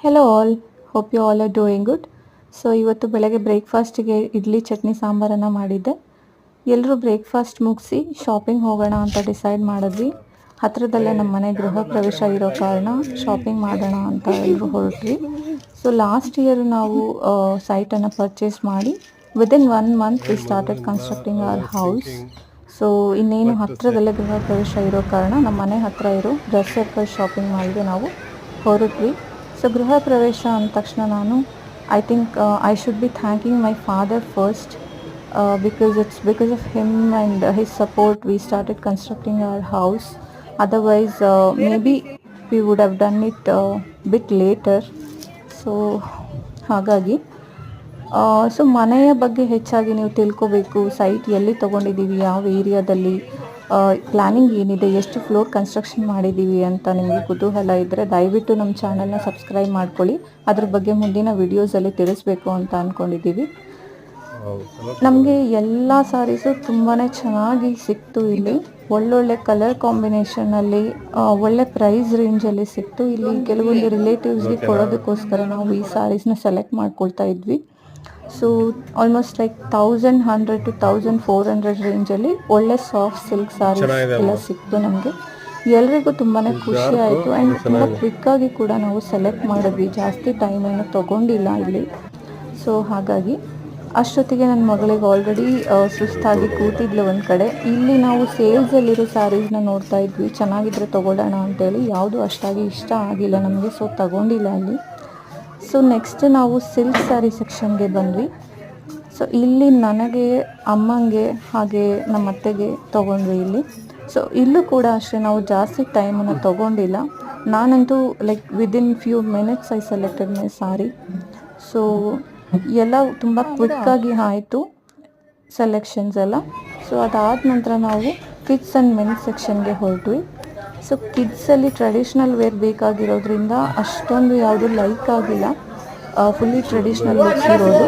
Hello all, hope you all are doing good. So ಇವತ್ತು ಬೆಳಗ್ಗೆ ಬ್ರೇಕ್ಫಾಸ್ಟಿಗೆ ಇಡ್ಲಿ ಚಟ್ನಿ ಸಾಂಬಾರನ್ನು ಮಾಡಿದ್ದೆ. ಎಲ್ಲರೂ ಬ್ರೇಕ್ಫಾಸ್ಟ್ ಮುಗಿಸಿ ಶಾಪಿಂಗ್ ಹೋಗೋಣ ಅಂತ ಡಿಸೈಡ್ ಮಾಡಿದ್ವಿ. ಹತ್ತಿರದಲ್ಲೇ ನಮ್ಮ ಮನೆ ಗೃಹ ಪ್ರವೇಶ ಇರೋ ಕಾರಣ ಶಾಪಿಂಗ್ ಮಾಡೋಣ ಅಂತ ಎಲ್ಲರೂ ಹೊರಟ್ವಿ. ಸೊ ಲಾಸ್ಟ್ ಇಯರ್ ನಾವು ಸೈಟನ್ನು ಪರ್ಚೇಸ್ ಮಾಡಿ within 1 month we started constructing our house. So ಇನ್ನೇನು ಹತ್ತಿರದಲ್ಲೇ ಗೃಹ ಪ್ರವೇಶ ಇರೋ ಕಾರಣ ನಮ್ಮ ಮನೆ ಹತ್ತಿರ ಇರೋ ಡ್ರೆಸ್ ಸರ್ಕಲ್ ಶಾಪಿಂಗ್ ಮಾಲ್ಗೆ ನಾವು ಹೊರಟ್ವಿ. ಸೊ ಗೃಹ ಪ್ರವೇಶ ಅಂದ ತಕ್ಷಣ ನಾನು I think I should be thanking my father first, because it's because of him and his support we started constructing our house. Otherwise maybe we would have done it bit later. So ಹಾಗಾಗಿ so ಮನೆಯ ಬಗ್ಗೆ ಹೆಚ್ಚಾಗಿ ನೀವು ತಿಳ್ಕೋಬೇಕು. Site ಎಲ್ಲಿ ತೊಗೊಂಡಿದ್ದೀವಿ, ಯಾವ ಏರಿಯಾದಲ್ಲಿ, ಪ್ಲ್ಯಾನಿಂಗ್ ಏನಿದೆ, ಎಷ್ಟು ಫ್ಲೋರ್ ಕನ್ಸ್ಟ್ರಕ್ಷನ್ ಮಾಡಿದ್ದೀವಿ ಅಂತ ನಿಮಗೆ ಕುತೂಹಲ ಇದ್ದರೆ ದಯವಿಟ್ಟು ನಮ್ಮ ಚಾನಲ್ನ ಸಬ್ಸ್ಕ್ರೈಬ್ ಮಾಡ್ಕೊಳ್ಳಿ. ಅದ್ರ ಬಗ್ಗೆ ಮುಂದಿನ ವಿಡಿಯೋಸಲ್ಲಿ ತಿಳಿಸ್ಬೇಕು ಅಂತ ಅಂದ್ಕೊಂಡಿದ್ದೀವಿ. ನಮಗೆ ಎಲ್ಲ ಸಾರೀಸು ತುಂಬಾ ಚೆನ್ನಾಗಿ ಸಿಕ್ತು. ಇಲ್ಲಿ ಒಳ್ಳೊಳ್ಳೆ ಕಲರ್ ಕಾಂಬಿನೇಷನಲ್ಲಿ ಒಳ್ಳೆ ಪ್ರೈಸ್ ರೇಂಜಲ್ಲಿ ಸಿಕ್ತು. ಇಲ್ಲಿ ಕೆಲವೊಂದು ರಿಲೇಟಿವ್ಸ್ಗೆ ಕೊಡೋದಕ್ಕೋಸ್ಕರ ನಾವು ಈ ಸಾರೀಸ್ನ ಸೆಲೆಕ್ಟ್ ಮಾಡ್ಕೊಳ್ತಾ ಇದ್ವಿ. ಸೊ ಆಲ್ಮೋಸ್ಟ್ ಲೈಕ್ 1100 to 1400 ರೇಂಜಲ್ಲಿ ಒಳ್ಳೆ ಸಾಫ್ಟ್ ಸಿಲ್ಕ್ ಸಾರೀಸ್ ಎಲ್ಲ ಸಿಕ್ತು ನಮಗೆ. ಎಲ್ರಿಗೂ ತುಂಬಾ ಖುಷಿ ಆಯಿತು ಆ್ಯಂಡ್ ತುಂಬ ಕ್ವಿಕ್ಕಾಗಿ ಕೂಡ ನಾವು ಸೆಲೆಕ್ಟ್ ಮಾಡಿದ್ವಿ. ಜಾಸ್ತಿ ಟೈಮ್ ಏನು ತೊಗೊಂಡಿಲ್ಲ ಇಲ್ಲಿ. ಸೊ ಹಾಗಾಗಿ ಅಷ್ಟೊತ್ತಿಗೆ ನನ್ನ ಮಗಳಿಗೆ ಆಲ್ರೆಡಿ ಸುಸ್ತಾಗಿ ಕೂತಿದ್ಲು ಒಂದು ಕಡೆ. ಇಲ್ಲಿ ನಾವು ಸೇಲ್ಸಲ್ಲಿರೋ ಸ್ಯಾರೀಸ್ನ ನೋಡ್ತಾ ಇದ್ವಿ, ಚೆನ್ನಾಗಿದ್ರೆ ತೊಗೊಳ್ಳೋಣ ಅಂತೇಳಿ. ಯಾವುದು ಅಷ್ಟಾಗಿ ಇಷ್ಟ ಆಗಿಲ್ಲ ನಮಗೆ, ಸೊ ತಗೊಂಡಿಲ್ಲ ಅಲ್ಲಿ. ಸೊ ನೆಕ್ಸ್ಟ್ ನಾವು ಸಿಲ್ಕ್ ಸ್ಯಾರಿ ಸೆಕ್ಷನ್ಗೆ ಬಂದ್ವಿ. ಸೊ ಇಲ್ಲಿ ನನಗೆ, ಅಮ್ಮಂಗೆ ಹಾಗೆ ನಮ್ಮ ಅತ್ತೆಗೆ ತೊಗೊಂಡ್ವಿ ಇಲ್ಲಿ. ಸೊ ಇಲ್ಲೂ ಕೂಡ ಅಷ್ಟೇ ನಾವು ಜಾಸ್ತಿ ಟೈಮನ್ನು ತೊಗೊಂಡಿಲ್ಲ. ನಾನಂತೂ like within few minutes I selected my sorry. So ಎಲ್ಲ ತುಂಬ ಕ್ವಿಕ್ಕಾಗಿ ಆಯಿತು ಸೆಲೆಕ್ಷನ್ಸ್ ಎಲ್ಲ. ಸೊ ಅದಾದ ನಂತರ ನಾವು ಕಿಡ್ಸ್ ಆ್ಯಂಡ್ ಮೆನ್ಸ್ ಸೆಕ್ಷನ್ಗೆ ಹೊರಟ್ವಿ. ಸೊ ಕಿಡ್ಸಲ್ಲಿ ಟ್ರೆಡಿಷ್ನಲ್ ವೇರ್ ಬೇಕಾಗಿರೋದ್ರಿಂದ ಅಷ್ಟೊಂದು ಯಾವುದು ಲೈಕ್ ಆಗಿಲ್ಲ. ಫುಲ್ಲಿ ಟ್ರೆಡಿಷ್ನಲ್ ಲುಕ್ಸ್ ಇರೋದು.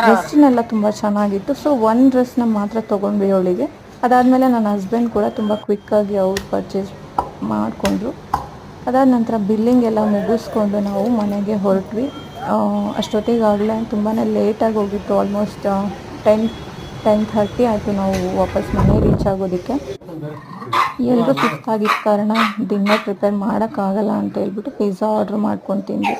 ಡ್ರೆಸ್ಸಿನೆಲ್ಲ ತುಂಬ ಚೆನ್ನಾಗಿತ್ತು. ಸೊ ಒಂದು ಡ್ರೆಸ್ನ ಮಾತ್ರ ತೊಗೊಂಡ್ವಿ ಅವಳಿಗೆ. ಅದಾದಮೇಲೆ ನನ್ನ ಹಸ್ಬೆಂಡ್ ಕೂಡ ತುಂಬ ಕ್ವಿಕ್ಕಾಗಿ ಅವ್ರು ಪರ್ಚೇಸ್ ಮಾಡಿಕೊಂಡ್ರು. ಅದಾದ ನಂತರ ಬಿಲ್ಲಿಂಗ್ ಎಲ್ಲ ಮುಗಿಸ್ಕೊಂಡು ನಾವು ಮನೆಗೆ ಹೊರಟ್ವಿ. ಅಷ್ಟೊತ್ತಿಗಾಗಲೇ ತುಂಬಾ ಲೇಟಾಗಿ ಹೋಗಿತ್ತು. ಆಲ್ಮೋಸ್ಟ್ 10:30 ಆಯಿತು ನಾವು ವಾಪಸ್ ಮನೆ ರೀಚ್ ಆಗೋದಕ್ಕೆ. ಎಲ್ಲರೂ ಸುಸ್ತಾಗಿದ್ದ ಕಾರಣ ಡಿನ್ನರ್ ಪ್ರಿಪೇರ್ ಮಾಡೋಕ್ಕಾಗಲ್ಲ ಅಂತ ಹೇಳ್ಬಿಟ್ಟು ಪಿಜ್ಜಾ ಆರ್ಡ್ರ್ ಮಾಡ್ಕೊಂಡು ತಿಂದ್ವಿ.